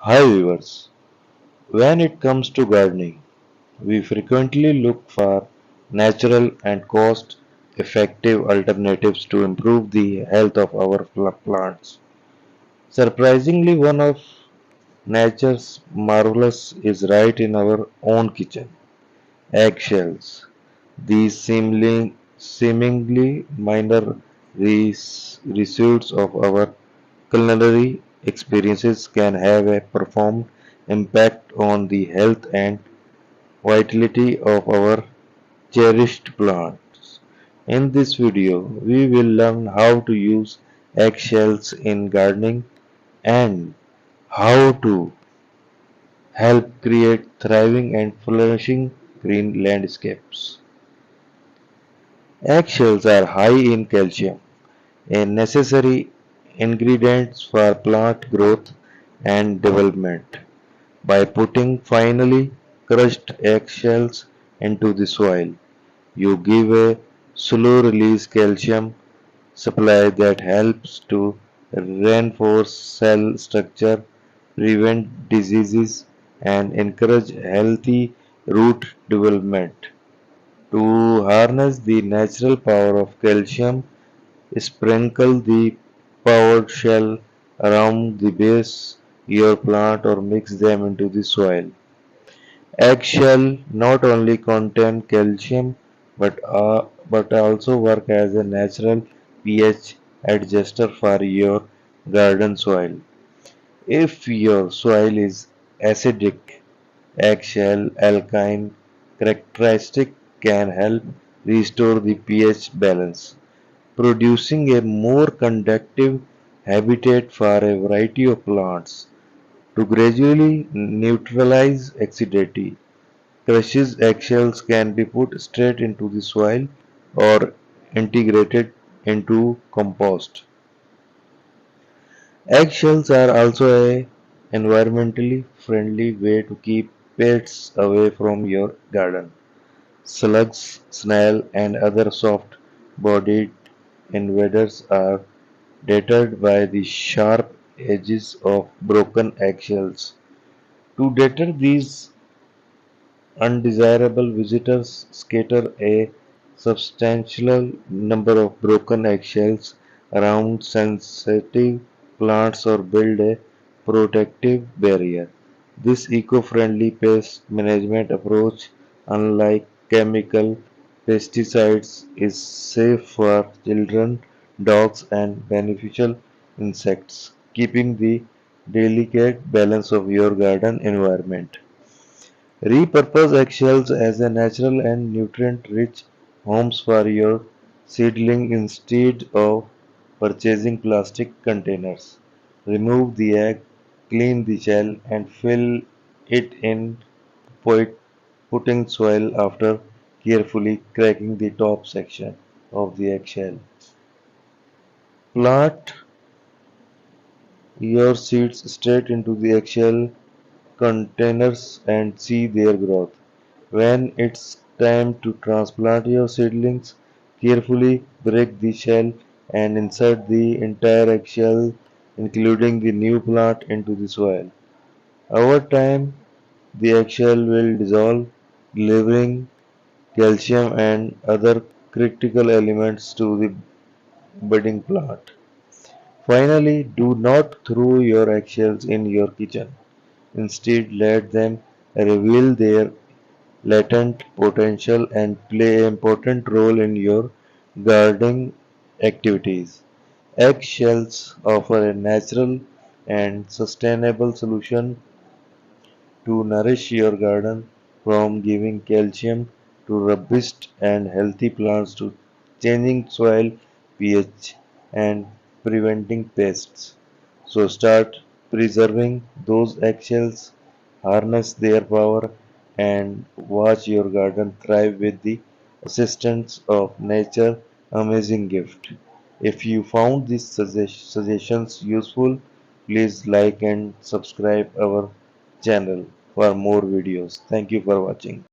Hi viewers, when it comes to gardening, we frequently look for natural and cost effective alternatives to improve the health of our plants. Surprisingly, one of nature's marvelous is right in our own kitchen. Eggshells. These seemingly minor residues of our culinary experiences can have a profound impact on the health and vitality of our cherished plants. In this video, we will learn how to use eggshells in gardening and how to help create thriving and flourishing green landscapes. Eggshells are high in calcium, a necessary ingredient for plant growth and development. By putting finely crushed eggshells into the soil, you give a slow-release calcium supply that helps to reinforce cell structure, prevent diseases, and encourage healthy root development. To harness the natural power of calcium, sprinkle the powdered shell around the base your plant or mix them into the soil. Eggshell not only contain calcium but also work as a natural pH adjuster for your garden soil. If your soil is acidic, eggshell alkaline characteristic can help restore the pH balance, producing a more conductive habitat for a variety of plants. To gradually neutralize acidity, crushed eggshells can be put straight into the soil or integrated into compost. Eggshells are also a environmentally friendly way to keep pests away from your garden. Slugs, snails, and other soft-bodied invaders are deterred by the sharp edges of broken eggshells. To deter these undesirable visitors, scatter a substantial number of broken eggshells around sensitive plants or build a protective barrier. This eco-friendly pest management approach, unlike chemical pesticides, is safe for children, dogs, and beneficial insects, keeping the delicate balance of your garden environment. Repurpose eggshells as a natural and nutrient-rich homes for your seedling instead of purchasing plastic containers. Remove the egg, clean the shell, and fill it in pot- potting soil after carefully cracking the top section of the eggshell. Plant your seeds straight into the eggshell containers and see their growth. When it's time to transplant your seedlings, carefully break the shell and insert the entire eggshell, including the new plant, into the soil. Over time, the eggshell will dissolve, delivering calcium and other critical elements to the budding plant. Finally, do not throw your eggshells in your kitchen. Instead, let them reveal their latent potential and play an important role in your gardening activities. Eggshells offer a natural and sustainable solution to nourish your garden, from giving calcium to robust and healthy plants to changing soil pH and preventing pests. So start preserving those eggshells, harness their power, and watch your garden thrive with the assistance of nature amazing gift. If you found these suggestions useful, please like and subscribe our channel for more videos. Thank you for watching.